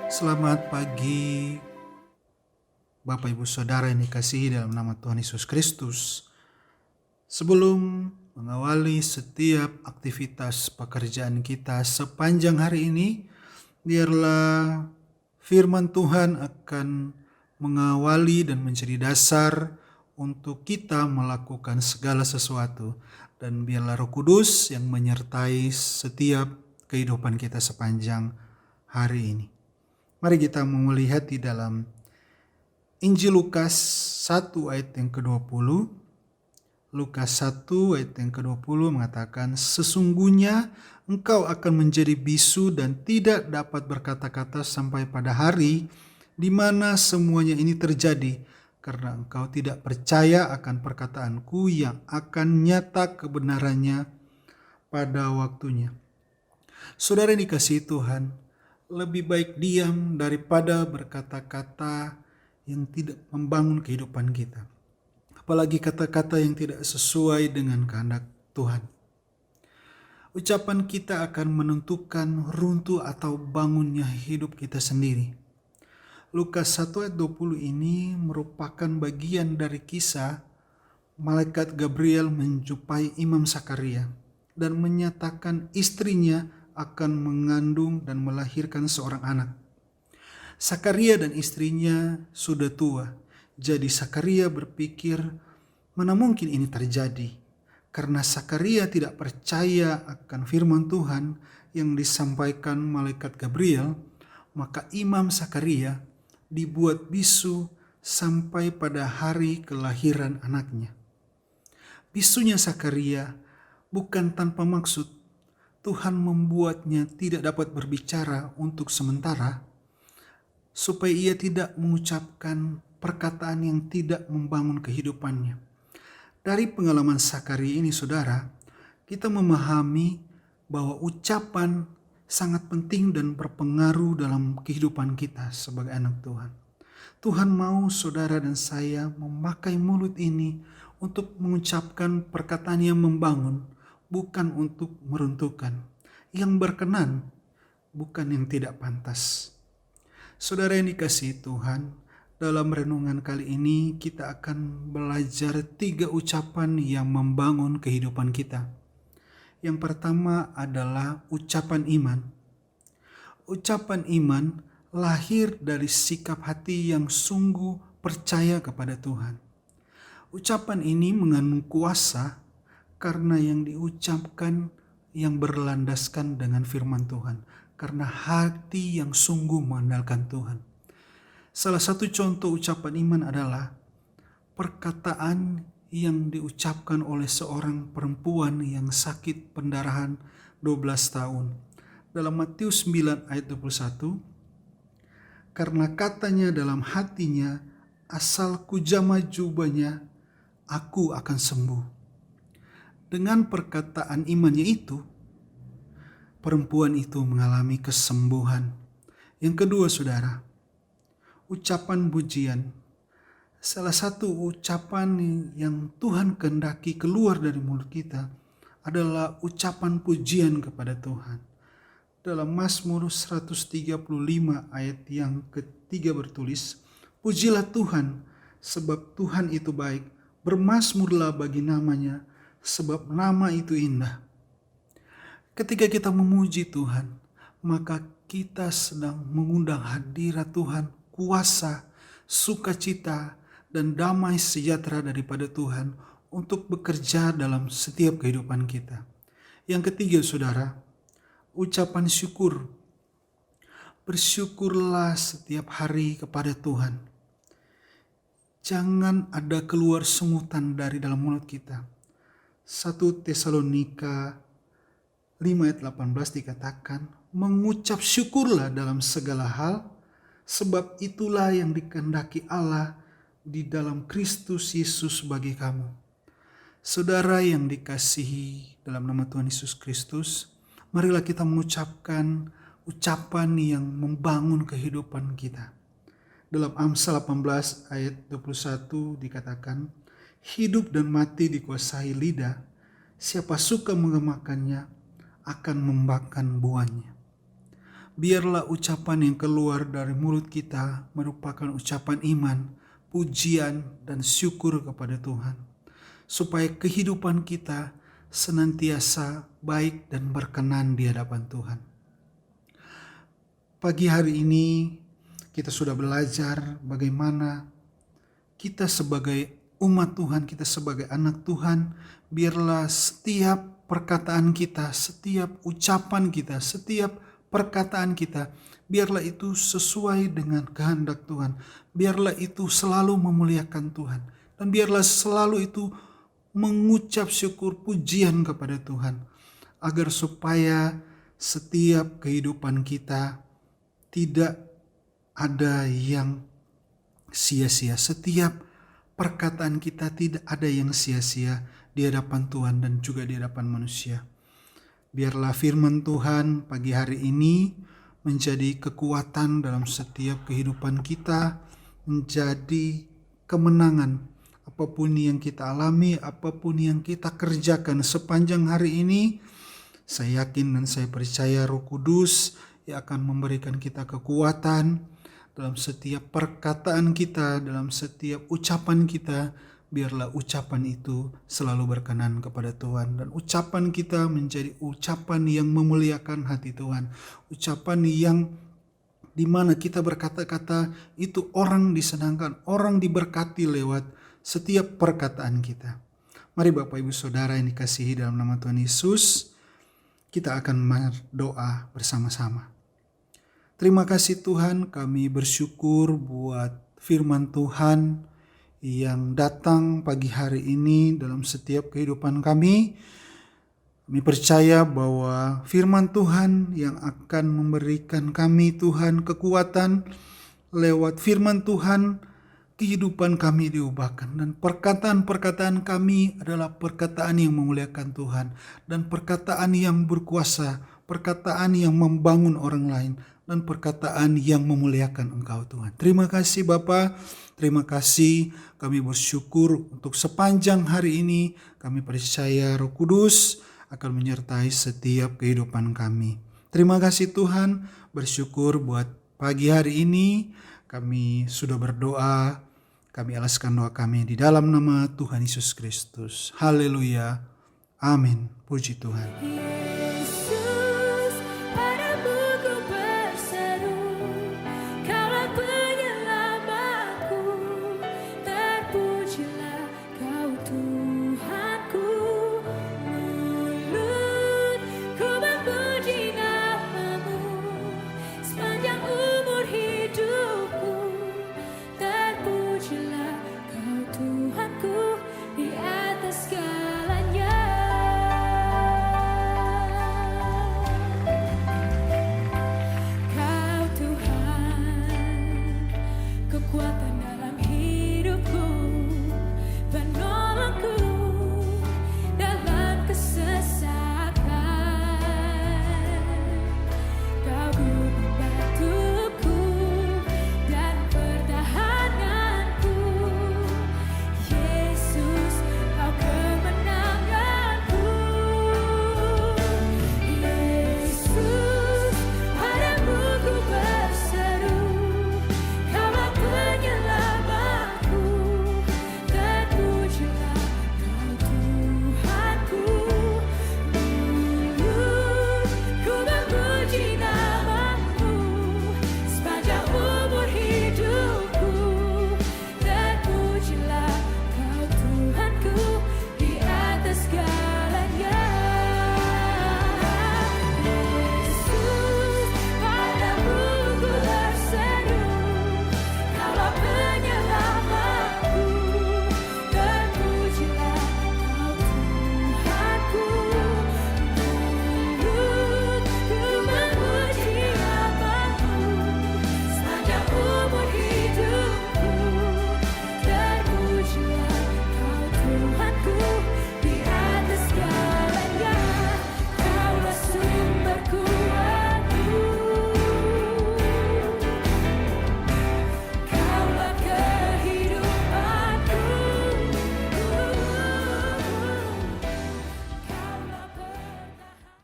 Selamat pagi Bapak Ibu Saudara yang dikasihi dalam nama Tuhan Yesus Kristus. Sebelum mengawali setiap aktivitas pekerjaan kita sepanjang hari ini, biarlah firman Tuhan akan mengawali dan menjadi dasar untuk kita melakukan segala sesuatu. Dan biarlah Roh Kudus yang menyertai setiap kehidupan kita sepanjang hari ini. Mari kita melihat di dalam Injil Lukas 1 ayat yang ke-20. Lukas 1 ayat yang ke-20 mengatakan, "Sesungguhnya engkau akan menjadi bisu dan tidak dapat berkata-kata sampai pada hari di mana semuanya ini terjadi, karena engkau tidak percaya akan perkataanku yang akan nyata kebenarannya pada waktunya." Saudara yang dikasihi Tuhan, lebih baik diam daripada berkata-kata yang tidak membangun kehidupan kita. Apalagi kata-kata yang tidak sesuai dengan kehendak Tuhan. Ucapan kita akan menentukan runtuh atau bangunnya hidup kita sendiri. Lukas 1 ayat 20 ini merupakan bagian dari kisah malaikat Gabriel menjumpai Imam Sakaria dan menyatakan istrinya akan mengandung dan melahirkan seorang anak. Sakaria dan istrinya sudah tua, jadi Sakaria berpikir, mana mungkin ini terjadi? Karena Sakaria tidak percaya akan firman Tuhan yang disampaikan malaikat Gabriel, maka Imam Sakaria dibuat bisu sampai pada hari kelahiran anaknya. Bisunya Sakaria bukan tanpa maksud. Tuhan membuatnya tidak dapat berbicara untuk sementara, supaya ia tidak mengucapkan perkataan yang tidak membangun kehidupannya. Dari pengalaman Sakaria ini, saudara, kita memahami bahwa ucapan sangat penting dan berpengaruh dalam kehidupan kita sebagai anak Tuhan. Tuhan mau saudara dan saya memakai mulut ini untuk mengucapkan perkataan yang membangun, bukan untuk meruntuhkan, yang berkenan, bukan yang tidak pantas. Saudara yang dikasihi Tuhan, dalam renungan kali ini kita akan belajar 3 ucapan yang membangun kehidupan kita. Yang pertama adalah ucapan iman. Ucapan iman lahir dari sikap hati yang sungguh percaya kepada Tuhan. Ucapan ini mengandung kuasa karena yang diucapkan yang berlandaskan dengan firman Tuhan. Karena hati yang sungguh mengandalkan Tuhan. Salah satu contoh ucapan iman adalah perkataan yang diucapkan oleh seorang perempuan yang sakit pendarahan 12 tahun. Dalam Matius 9 ayat 21, karena katanya dalam hatinya, asal kujamah jubahnya, aku akan sembuh. Dengan perkataan imannya itu, perempuan itu mengalami kesembuhan. Yang kedua, saudara, ucapan pujian. Salah satu ucapan yang Tuhan kehendaki keluar dari mulut kita adalah ucapan pujian kepada Tuhan. Dalam Mazmur 135 ayat yang ketiga bertulis, "Pujilah Tuhan, sebab Tuhan itu baik. Bermazmurlah bagi namanya, sebab nama itu indah." Ketika kita memuji Tuhan, maka kita sedang mengundang hadirat Tuhan, kuasa, sukacita, dan damai sejahtera daripada Tuhan untuk bekerja dalam setiap kehidupan kita. Yang ketiga, saudara, ucapan syukur. Bersyukurlah setiap hari kepada Tuhan. Jangan ada keluar sungutan dari dalam mulut kita. 1 Tesalonika 5 ayat 18 dikatakan, mengucap syukurlah dalam segala hal, sebab itulah yang dikehendaki Allah di dalam Kristus Yesus bagi kamu. Saudara yang dikasihi dalam nama Tuhan Yesus Kristus, marilah kita mengucapkan ucapan yang membangun kehidupan kita. Dalam Amsal 18 ayat 21 dikatakan, hidup dan mati dikuasai lidah, siapa suka mengemakannya akan memakan buahnya. Biarlah ucapan yang keluar dari mulut kita merupakan ucapan iman, pujian, dan syukur kepada Tuhan. Supaya kehidupan kita senantiasa baik dan berkenan di hadapan Tuhan. Pagi hari ini kita sudah belajar bagaimana kita sebagai umat Tuhan, kita sebagai anak Tuhan, biarlah setiap perkataan kita, setiap ucapan kita, setiap perkataan kita, biarlah itu sesuai dengan kehendak Tuhan. Biarlah itu selalu memuliakan Tuhan. Dan biarlah selalu itu mengucap syukur pujian kepada Tuhan. Agar supaya setiap kehidupan kita tidak ada yang sia-sia. Setiap perkataan kita tidak ada yang sia-sia di hadapan Tuhan dan juga di hadapan manusia. Biarlah firman Tuhan pagi hari ini menjadi kekuatan dalam setiap kehidupan kita, menjadi kemenangan apapun yang kita alami, apapun yang kita kerjakan sepanjang hari ini. Saya yakin dan saya percaya Roh Kudus yang akan memberikan kita kekuatan dalam setiap perkataan kita, dalam setiap ucapan kita. Biarlah ucapan itu selalu berkenan kepada Tuhan. Dan ucapan kita menjadi ucapan yang memuliakan hati Tuhan. Ucapan yang dimana kita berkata-kata itu orang disenangkan, orang diberkati lewat setiap perkataan kita. Mari Bapak Ibu Saudara yang dikasihi dalam nama Tuhan Yesus, kita akan berdoa bersama-sama. Terima kasih Tuhan, kami bersyukur buat firman Tuhan yang datang pagi hari ini dalam setiap kehidupan kami. Kami percaya bahwa firman Tuhan yang akan memberikan kami Tuhan kekuatan, lewat firman Tuhan kehidupan kami diubahkan. Dan perkataan-perkataan kami adalah perkataan yang memuliakan Tuhan. Dan perkataan yang berkuasa, perkataan yang membangun orang lain. Dan perkataan yang memuliakan Engkau Tuhan. Terima kasih Bapa, terima kasih, kami bersyukur untuk sepanjang hari ini. Kami percaya Roh Kudus akan menyertai setiap kehidupan kami. Terima kasih Tuhan, bersyukur buat pagi hari ini. Kami sudah berdoa, kami alaskan doa kami di dalam nama Tuhan Yesus Kristus. Haleluya, amin, puji Tuhan.